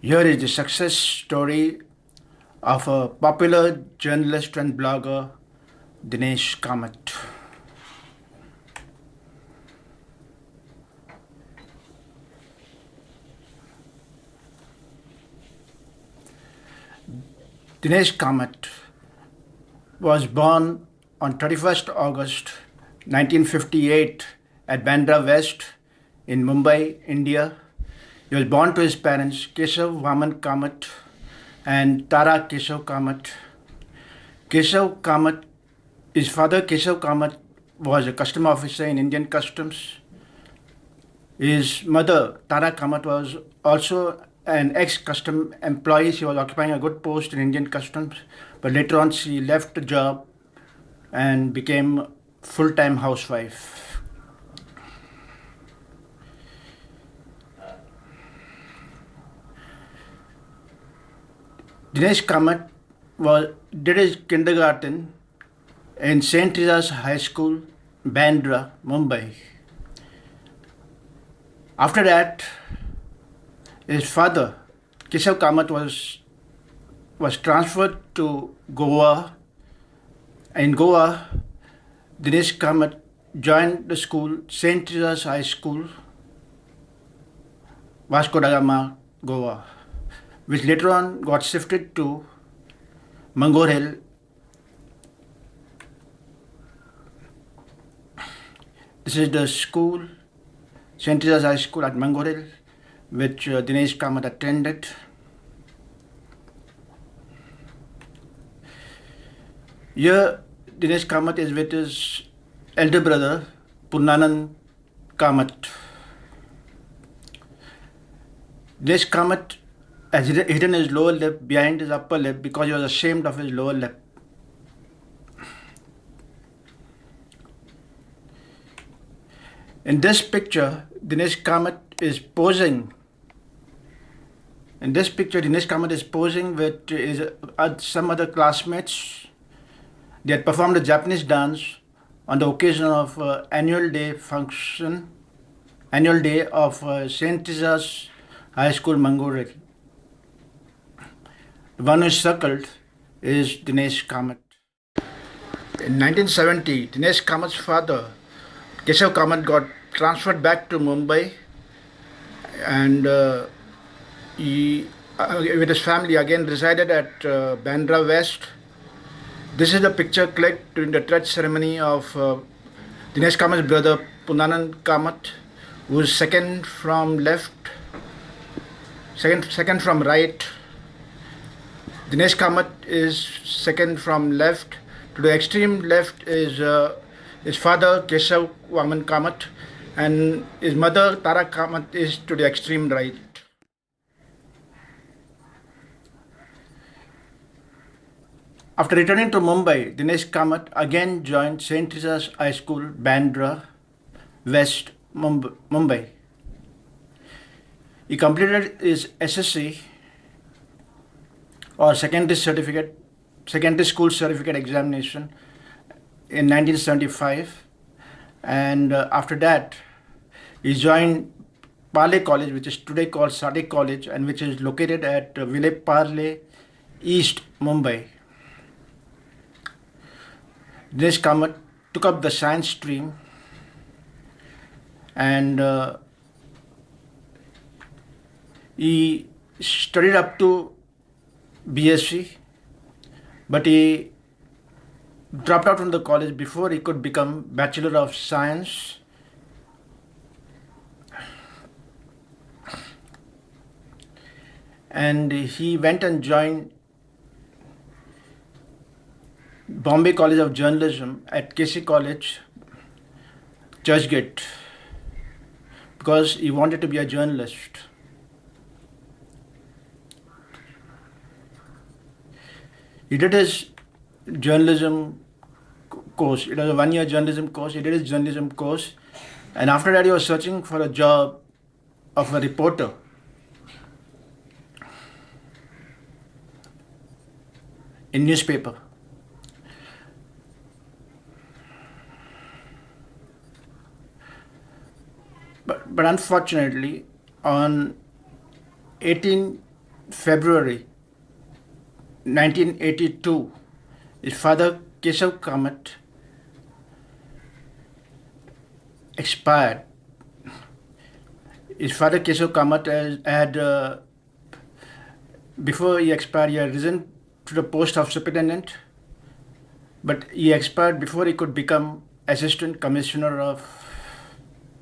Here is the success story of a popular journalist and blogger, Dinesh Kamath. Dinesh Kamath was born on 31st August 1958 at Bandra West in Mumbai, India. He was born to his parents Keshav Vaman Kamath and Tara Keshav Kamath. Keshav Kamath, his father Keshav Kamath was a custom officer in Indian Customs. His mother Tara Kamath was also an ex-custom employee. She was occupying a good post in Indian Customs, but later on she left the job and became full-time housewife. Dinesh Kamath did his kindergarten in St. Teresa's High School, Bandra, Mumbai. After that, his father, Keshav Kamath, was transferred to Goa. In Goa, Dinesh Kamath joined the school, St. Teresa's High School, Vasco da Gama, Goa, which later on got shifted to Mangor. This is the school, St. Teresa's High School at Mangor, which Dinesh Kamath attended. Here, Dinesh Kamath is with his elder brother, Purnanand Kamath. Dinesh Kamath has hidden his lower lip behind his upper lip because he was ashamed of his lower lip. In this picture, Dinesh Kamath is posing. In this picture, Dinesh Kamath is posing with some other classmates. They had performed a Japanese dance on the occasion of annual day of St. Teresa's High School, Mangor. The one who is circled is Dinesh Kamath. In 1970, Dinesh Kamath's father, Keshav Kamath, got transferred back to Mumbai, and he, with his family, again resided at Bandra West. This is the picture clicked during the church ceremony of Dinesh Kamath's brother Purnanand Kamath, who is second from left, second from right. Dinesh Kamath is second from left. To the extreme left is his father Keshav Vaman Kamath, and his mother Tara Kamath is to the extreme right. After returning to Mumbai, Dinesh Kamath again joined St. Teresa's High School, Bandra West, Mumbai. He completed his SSC or secondary school certificate examination in 1975, and after that he joined Parle College, which is today called Sade College, and which is located at Vile Parle East, Mumbai. Dinesh Kamath took up the science stream, and he studied up to BSc, but he dropped out from the college before he could become Bachelor of Science. And he went and joined Bombay College of Journalism at KC College, Churchgate, because he wanted to be a journalist. He did his journalism course. It was a 1-year journalism course. He did his journalism course, and after that he was searching for a job of a reporter. In newspaper. But unfortunately, on 18 February 1982, his father Keshav Kamat expired. His father Keshav Kamat had before he expired, he had risen to the post of superintendent, but he expired before he could become assistant commissioner of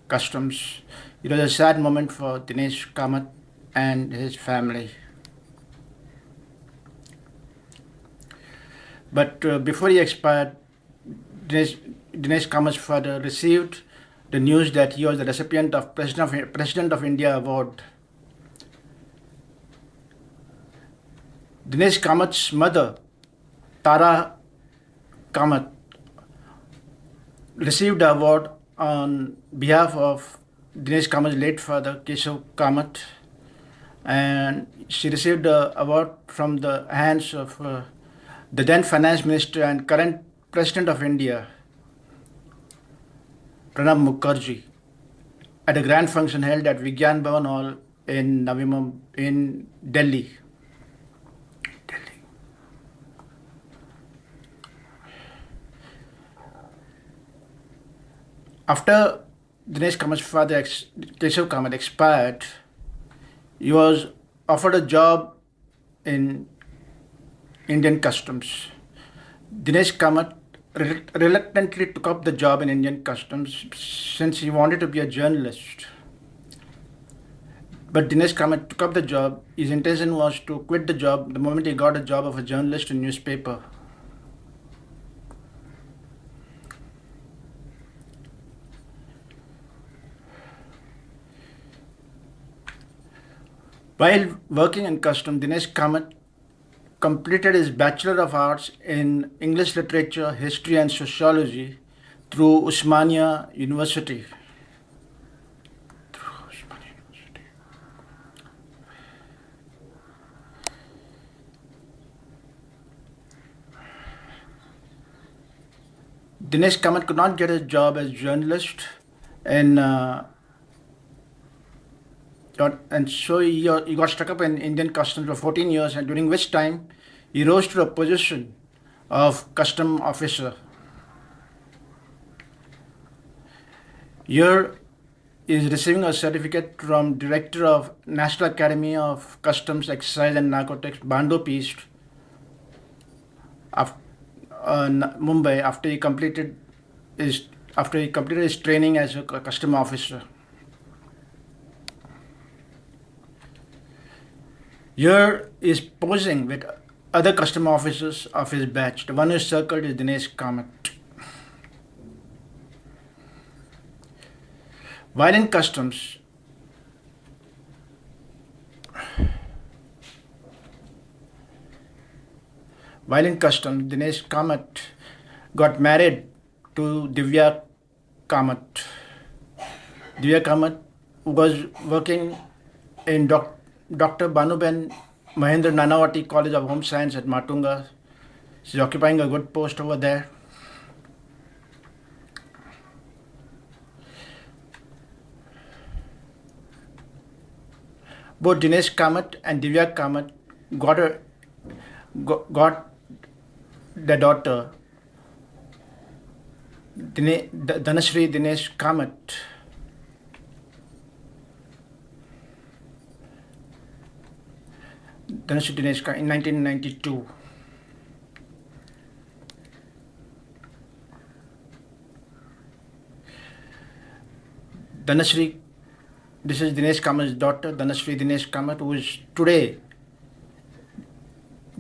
customs. It was a sad moment for Dinesh Kamat and his family. But before he expired, Dinesh Kamat's father received the news that he was the recipient of President of India Award. Dinesh Kamat's mother, Tara Kamat, received the award on behalf of Dinesh Kamat's late father, Keshav Kamat, and she received the award from the hands of the then finance minister and current president of India, Pranab Mukherjee, at a grand function held at Vigyan Bhavan Hall in Navi Mumbai, in Delhi. After Dinesh Kamat's father, Keshav Kamat, expired, he was offered a job in Indian Customs. Dinesh Kamat reluctantly took up the job in Indian Customs since he wanted to be a journalist. But Dinesh Kamat took up the job. His intention was to quit the job the moment he got a job of a journalist in newspaper. While working in customs, Dinesh Kamat completed his Bachelor of Arts in English Literature, History and Sociology through Usmania University. Dinesh Kamat could not get a job as journalist and so he got stuck up in Indian customs for 14 years, and during which time he rose to the position of custom officer. Here he is receiving a certificate from Director of National Academy of Customs, Excise and Narcotics, Bandop East, Mumbai, after he completed his training as a custom officer. Here is posing with other custom officers of his batch. The one who is circled is Dinesh Kamat. While in customs, Dinesh Kamat got married to Divya Kamat. Divya Kamat was working in Dr. Banuben Mahendra Nanavati College of Home Science at Matunga. She's occupying a good post over there. Both Dinesh Kamat and Divya Kamat got the daughter, Dhanashree Dinesh Kamat. Dhanashree Dinesh Kamat in 1992. Dhanashree, this is Dinesh Kamat's daughter, Dhanashree Dinesh Kamat, who is today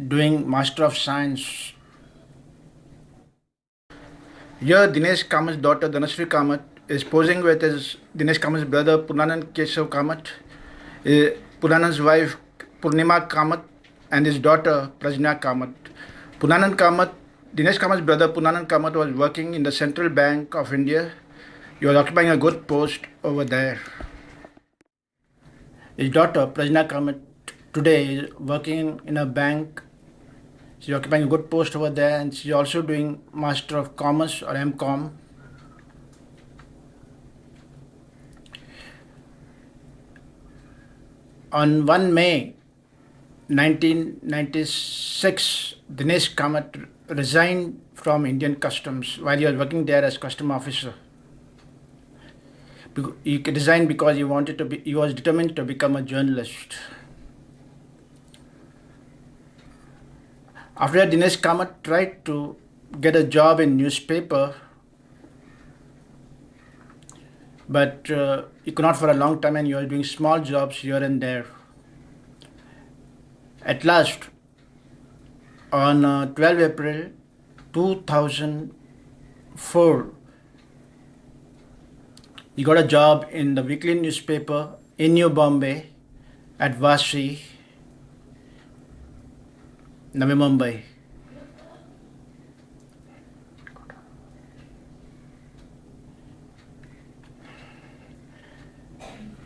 doing Master of Science. Here, Dinesh Kamat's daughter, Dhanashree Kamat, is posing with Dinesh Kamat's brother, Purnanand Keshav Kamat, Purnanand's wife, Purnima Kamat, and his daughter, Prajna Kamat. Dinesh Kamat's brother, Purnanand Kamat, was working in the Central Bank of India. He was occupying a good post over there. His daughter, Prajna Kamat, today is working in a bank. She's occupying a good post over there, and she's also doing Master of Commerce or MCom. On 1 May 1996, Dinesh Kamath resigned from Indian Customs while he was working there as custom officer. He resigned because he was determined to become a journalist. After that, Dinesh Kamath tried to get a job in newspaper, but he could not for a long time, and he was doing small jobs here and there. At last, on 12 April 2004, he got a job in the weekly newspaper in New Bombay at Vasi, Navi Mumbai.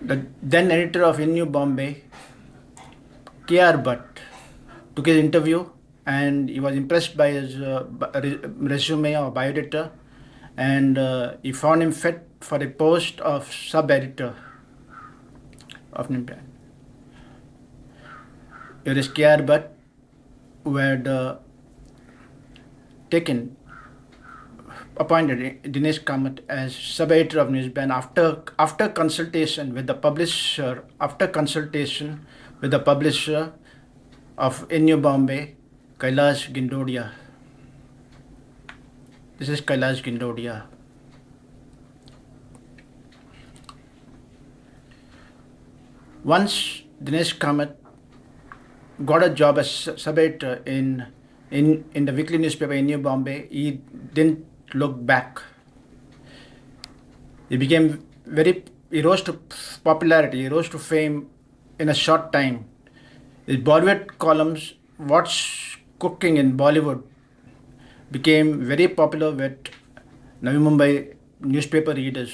The then editor of In New Bombay, K.R. Bhatt, took his interview, and he was impressed by his resume or biodata, and he found him fit for the post of sub-editor of Nimpan. Here is K.R. Bhatt, who had appointed Dinesh Kamath as sub-editor of Newsban after consultation with the publisher of In New Bombay, Kailash Gindodia. This is Kailash Gindodia. Once Dinesh Kamath got a job as sub-editor in the weekly newspaper in New Bombay, he didn't look back. He rose to popularity, he rose to fame in a short time. His Bollywood columns, What's Cooking in Bollywood, became very popular with Navi Mumbai newspaper readers.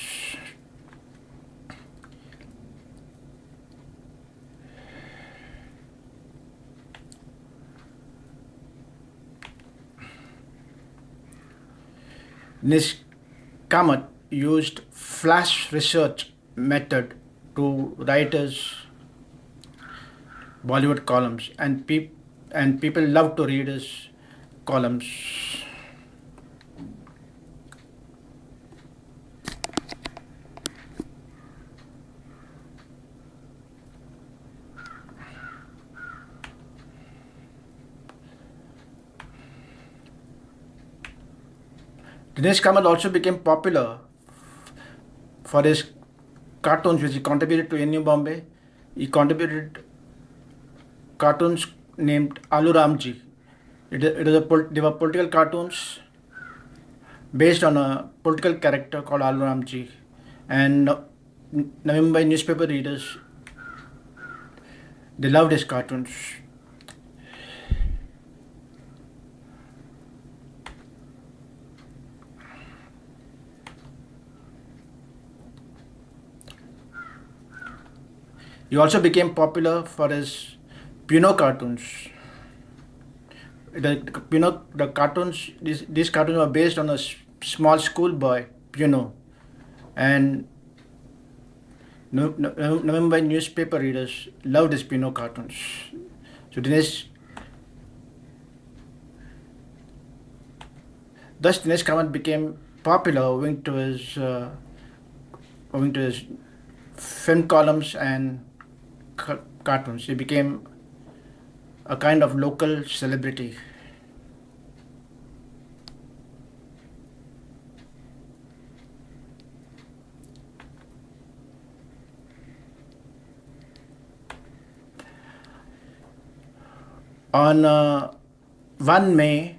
Dinesh Kamath used flash research method to write his Bollywood columns, and people love to read his columns. Dinesh Kamath also became popular for his cartoons, which he contributed to In New Bombay. He contributed cartoons named Alu Ramji. They were political cartoons based on a political character called Alu Ramji, and Navi Mumbai newspaper readers, they loved his cartoons. He also became popular for his Puno cartoons. The cartoons, these cartoons were based on a small schoolboy, Puno, and Mumbai newspaper readers loved his Puno cartoons. So Dinesh Kamath became popular owing to his film columns and cartoons. He became a kind of local celebrity. On 1 May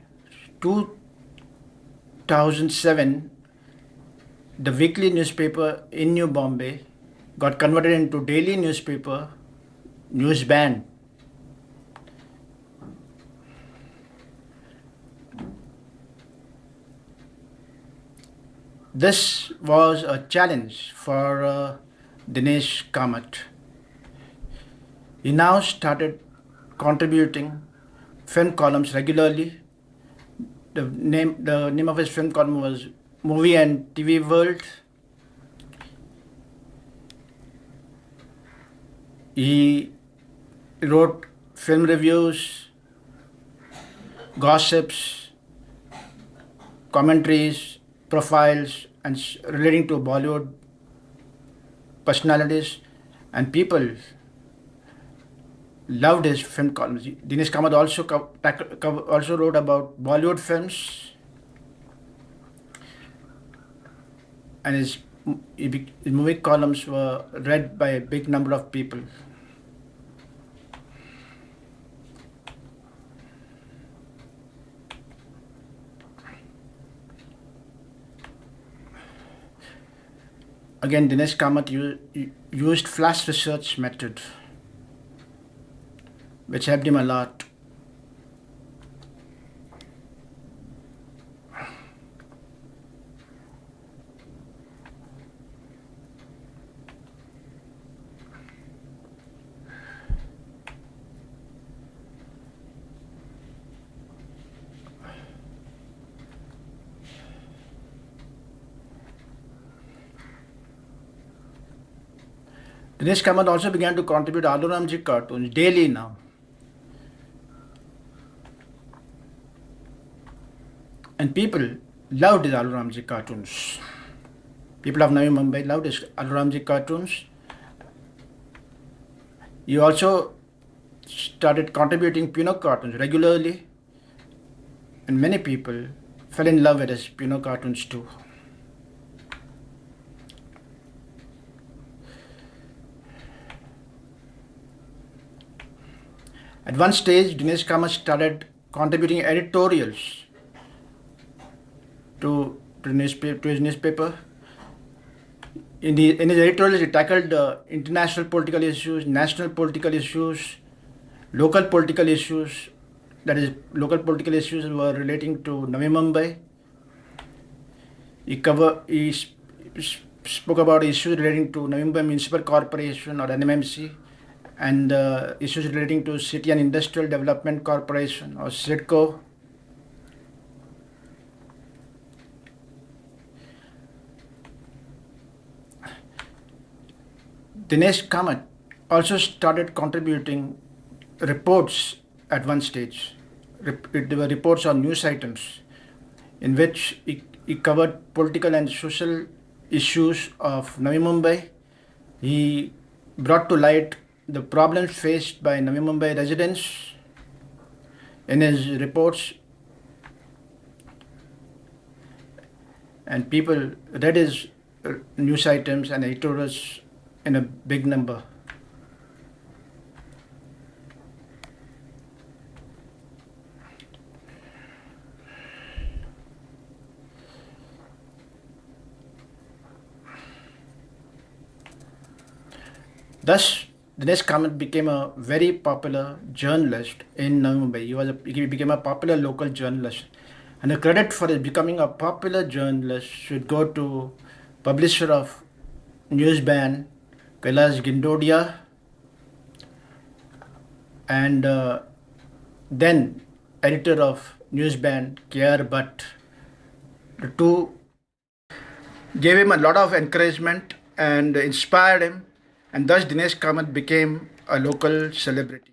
2007, the weekly newspaper in New Bombay got converted into daily newspaper, Newsban. This was a challenge for Dinesh Kamath. He now started contributing film columns regularly. The name of his film column was Movie and TV World. He wrote film reviews, gossips, commentaries, profiles, and relating to Bollywood personalities and people loved his film columns. Dinesh Kamath also wrote about Bollywood films, and his movie columns were read by a big number of people. Again, Dinesh Kamath used flash research method, which helped him a lot. Dinesh Kamath also began to contribute Alu Ramji cartoons daily now. And people loved his Alu Ramji cartoons. People of Navi Mumbai loved his Alu Ramji cartoons. He also started contributing Pino cartoons regularly, and many people fell in love with his Pino cartoons too. At one stage, Dinesh Kamath started contributing editorials to his newspaper. In his editorials, he tackled international political issues, national political issues, local political issues. That is, local political issues were relating to Navi Mumbai. He spoke about issues relating to Navi Mumbai Municipal Corporation or NMMC, and issues relating to City and Industrial Development Corporation or CIDCO. Dinesh Kamath also started contributing reports at one stage. There were reports on news items in which he covered political and social issues of Navi Mumbai. He brought to light the problems faced by Navi Mumbai residents in his reports, and people read his news items and editorials in a big number. Thus, Dinesh Kamath became a very popular journalist in Navi Mumbai. He became a popular local journalist. And the credit for his becoming a popular journalist should go to publisher of Newsban, Kailash Gindodia, and then editor of Newsban, K.R. Bhatt. The two gave him a lot of encouragement and inspired him, and thus Dinesh Kamath became a local celebrity.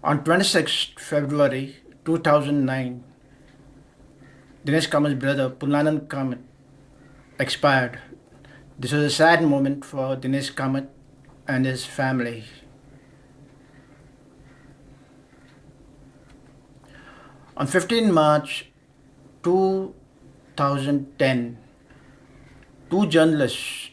On 26th February 2009, Dinesh Kamath's brother Purnanand Kamath expired. This was a sad moment for Dinesh Kamath and his family. On 15 March 2010, two journalists,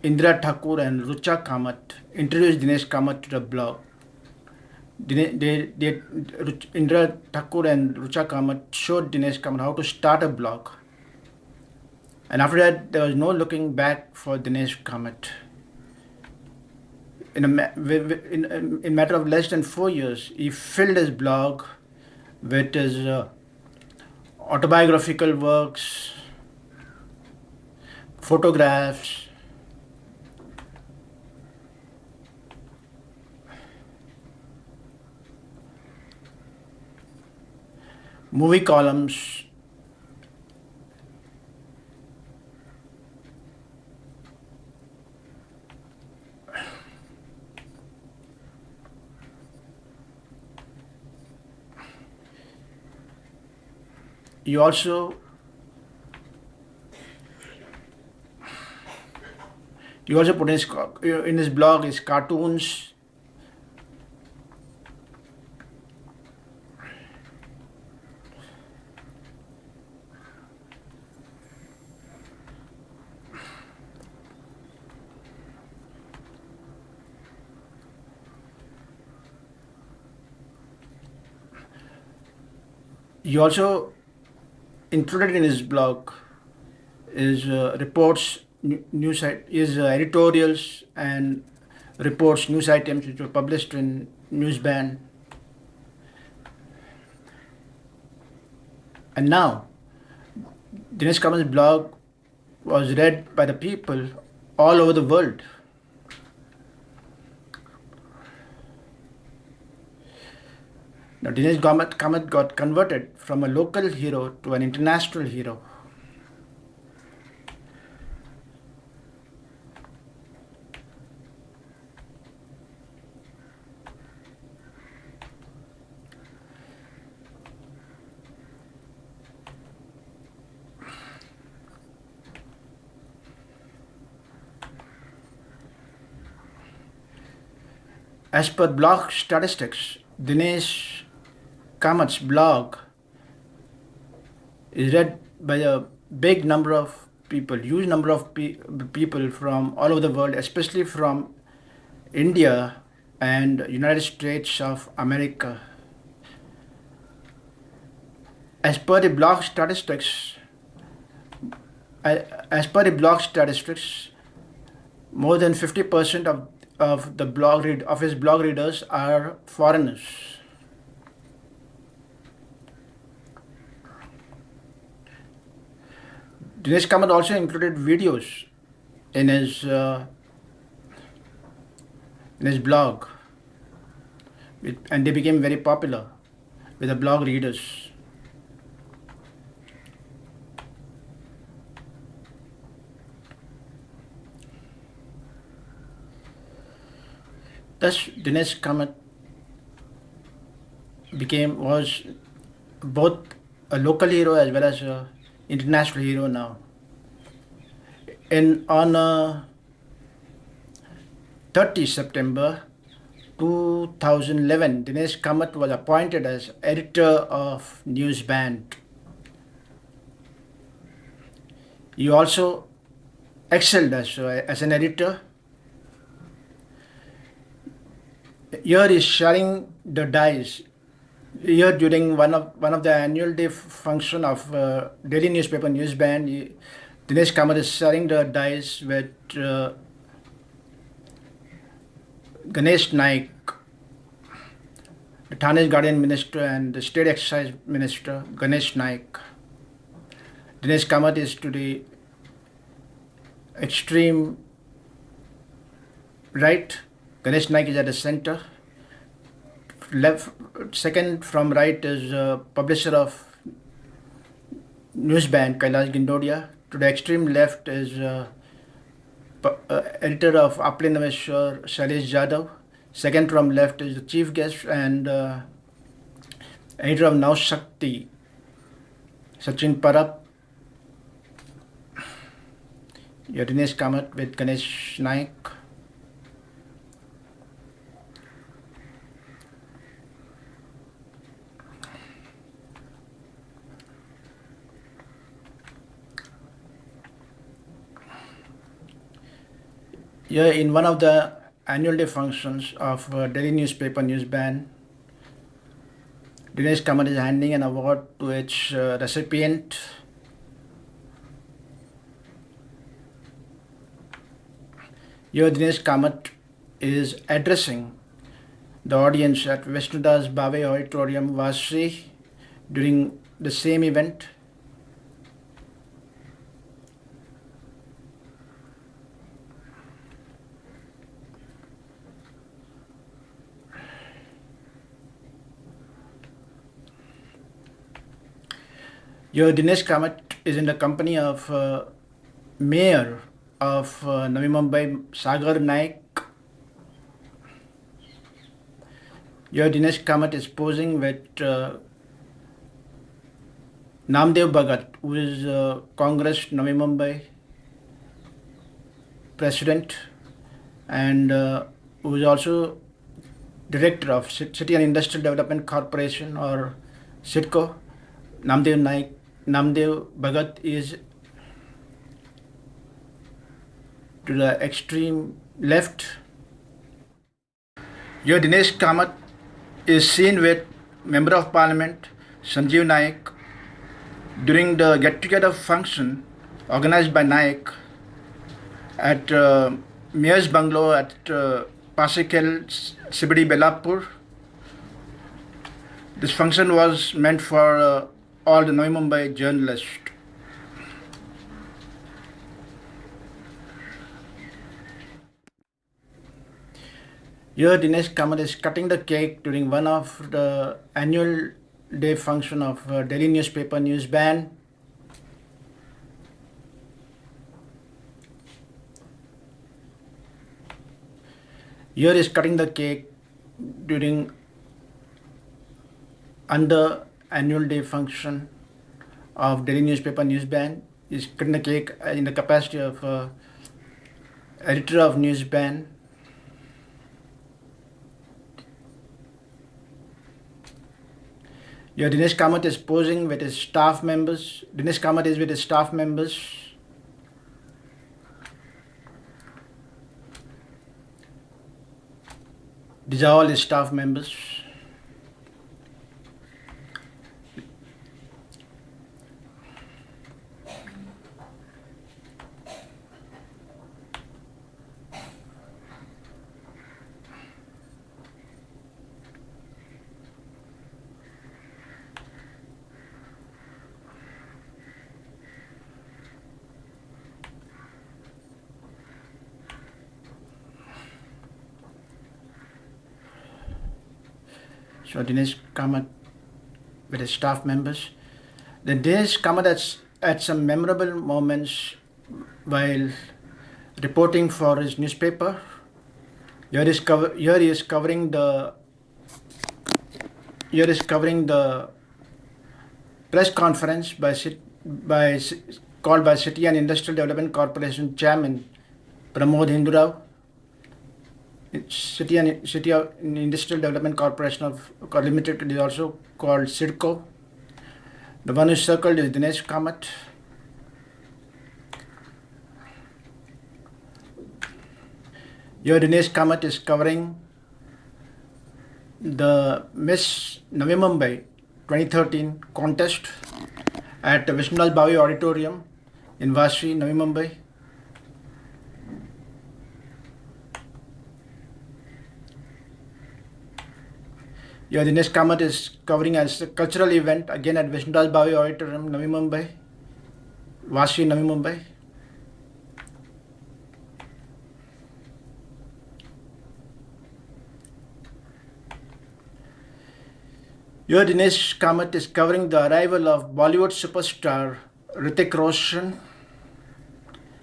Indira Thakur and Rucha Kamath, introduced Dinesh Kamath to the blog. Indira Thakur and Rucha Kamath showed Dinesh Kamath how to start a blog. And after that, there was no looking back for Dinesh Kamath. In a matter of less than 4 years, he filled his blog with his autobiographical works, photographs, movie columns, you also put in his blog is cartoons. He also included in his blog is reports, news, is editorials and reports, news items which were published in Newsband. And now, Dinesh Kamal's blog was read by the people all over the world. Now, Dinesh Kamat got converted from a local hero to an international hero. As per blog statistics, Dinesh Kamat's blog is read by a big number of people, huge number of people from all over the world, especially from India and United States of America. As per the blog statistics, more than 50% of his blog readers are foreigners. Dinesh Kamat also included videos in his blog, and they became very popular with the blog readers. Thus, Dinesh Kamat was both a local hero as well as an international hero now. On 30 September 2011, Dinesh Kamat was appointed as editor of Newsband. He also excelled as an editor. Here is sharing the dice. Here during one of the annual day function of daily newspaper Newsband, Dinesh Kamat is sharing the dice with Ganesh Naik, the Thane's Guardian Minister, and the State Excise Minister Ganesh Naik. Dinesh Kamat is to the extreme right. Ganesh Naik is at the center. Second from right is publisher of Newsband, Kailash Gindodia. To the extreme left is editor of Aapne Naveshwar, Shailesh Jadhav. Second from left is the chief guest and editor of Now Shakti, Sachin Parab. Dinesh Kamat with Ganesh Naik. Here in one of the annual day functions of daily newspaper Newsband, Dinesh Kamat is handing an award to its recipient. Here Dinesh Kamat is addressing the audience at Vishnudas Bhave Auditorium, Vashi, during the same event. Your Dinesh Kamath is in the company of Mayor of Navi Mumbai, Sagar Naik. Your Dinesh Kamath is posing with Namdev Bhagat, who is Congress Navi Mumbai president and who is also director of City and Industrial Development Corporation or CIDCO. Namdev Bhagat is to the extreme left. Your Dinesh Kamath is seen with Member of Parliament Sanjeev Naik during the get-together function organized by Naik at Mayor's Bungalow at Pasikel, CBD, Belapur. This function was meant for all the Navi Mumbai journalists. Here Dinesh Kamath is cutting the cake during one of the annual day function of Delhi newspaper Newsban. Here is cutting the cake during under annual day function of Delhi newspaper Newsban. Is cutting the cake in the capacity of editor of Newsban. Here Dinesh Kamath is posing with his staff members. Dinesh Kamath is with his staff members. These are all his staff members. So Dinesh Kamath with his staff members. Then Dinesh Kamath at some memorable moments while reporting for his newspaper. Here he is covering the press conference called by City and Industrial Development Corporation Chairman Pramod Hindurao. City and Industrial Development Corporation of Limited is also called CIDCO. The one who is circled is Dinesh Kamath. Here Dinesh Kamath is covering the Miss Navi Mumbai 2013 contest at Vishnulal Bhavi Auditorium in Vashi, Navi Mumbai. Yeah, Dinesh Kamath is covering as a cultural event again at Vishnulal Bhavi Auditorium, Navi Mumbai, Vashi, Navi Mumbai. Here Dinesh Kamath is covering the arrival of Bollywood superstar Hrithik Roshan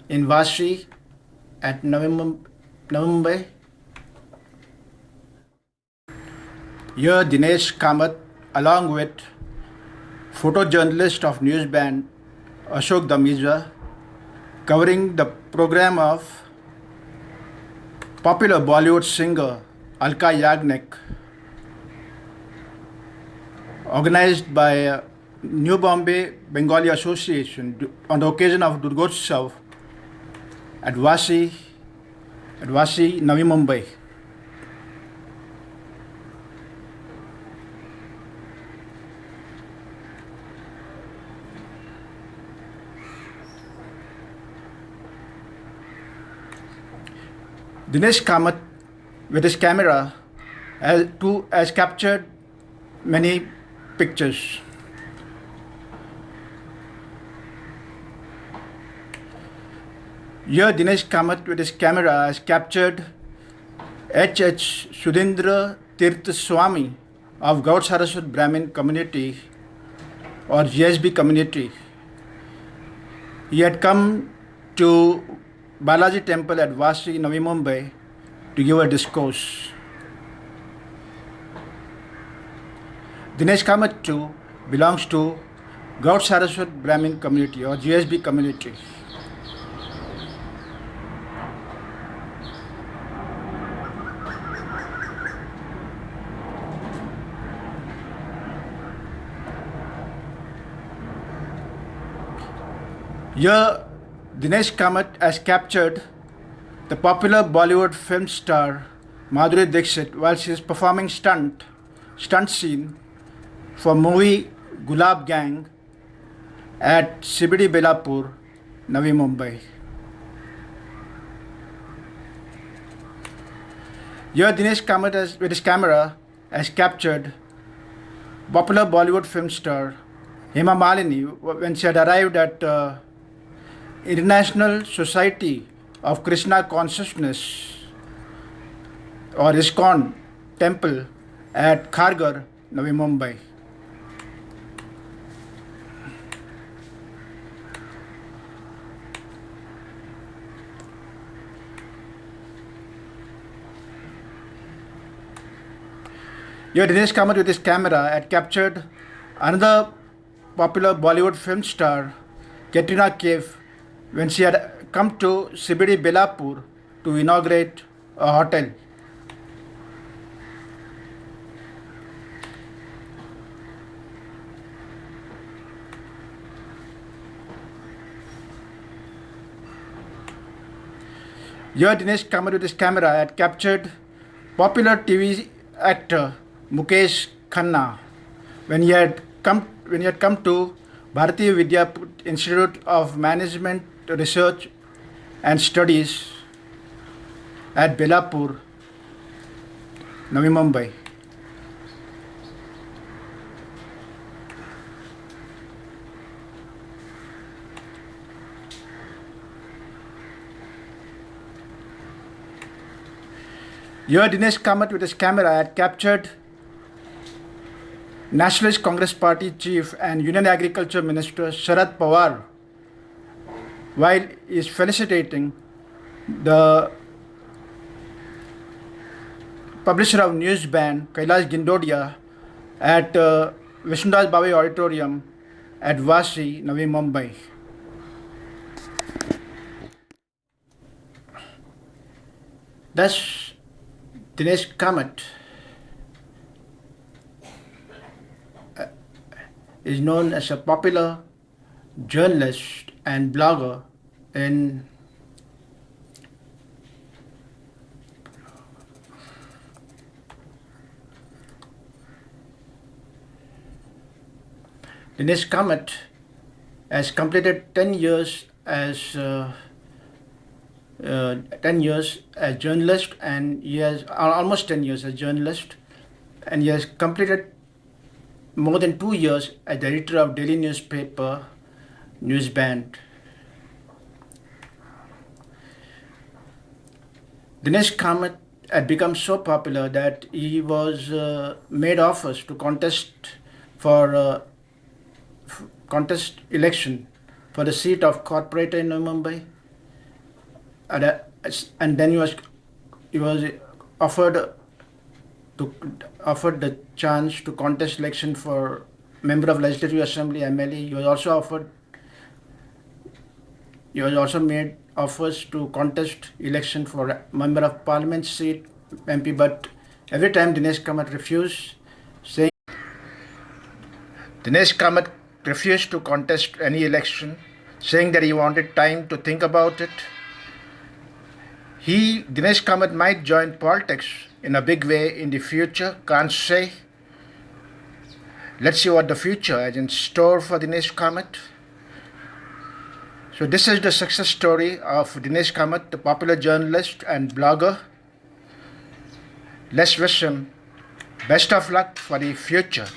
in Vashi at Navi Mumbai. Here Dinesh Kamath along with photojournalist of Newsban Ashok Damija covering the program of popular Bollywood singer Alka Yagnik, organized by New Bombay Bengali Association on the occasion of Durgotsav at Vashi, Navi Mumbai. Dinesh Kamath with his camera has captured many pictures. Here Dinesh Kamath with his camera has captured H.H. Sudhindra Tirth Swami of Gaud Saraswat Brahmin community or GSB community. He had come to Balaji Temple at Vasi, Navi Mumbai to give a discourse. Dinesh Kamath too belongs to Gaud Saraswat Brahmin community or GSB community. Here, Dinesh Kamath has captured the popular Bollywood film star Madhuri Dixit while she is performing stunt scene for movie Gulab Gang at CBD Belapur, Navi Mumbai. Here, Dinesh Kamath with his camera has captured popular Bollywood film star Hema Malini when she had arrived at International Society of Krishna Consciousness or ISKCON temple at Kharghar, Navi Mumbai. Here Dinesh Kamath with his camera had captured another popular Bollywood film star, Katrina Kaif, when she had come to CBD Belapur to inaugurate a hotel. Here Dinesh Kamath with his camera had captured popular TV actor Mukesh Khanna when he had come to Bharatiya Vidyaput Institute of Management Research and Studies at Belapur, Navi Mumbai. Here Dinesh Kamath with his camera had captured Nationalist Congress Party Chief and Union Agriculture Minister Sharad Pawar while he is felicitating the publisher of Newsband, Kailash Gindodia, at Vishnudas Bhave Auditorium at Vasi, Navi Mumbai. Thus, Dinesh Kamath is known as a popular journalist and blogger in Dinesh Kamath has completed 10 years as 10 years as journalist, and he has almost 10 years as journalist, and he has completed more than 2 years as the editor of daily newspaper Newsband. Dinesh Kamath had become so popular that he was made offers to contest for contest election for the seat of corporator in Mumbai, and then he was offered the chance to contest election for member of Legislative Assembly MLA. He was also made offers to contest election for member of Parliament seat MP, but every time Dinesh Kamath refused, saying Dinesh Kamath refused to contest any election, saying that he wanted time to think about it. Dinesh Kamath might join politics in a big way in the future, can't say. Let's see what the future has in store for Dinesh Kamath. So this is the success story of Dinesh Kamath, the popular journalist and blogger. Let's wish him best of luck for the future.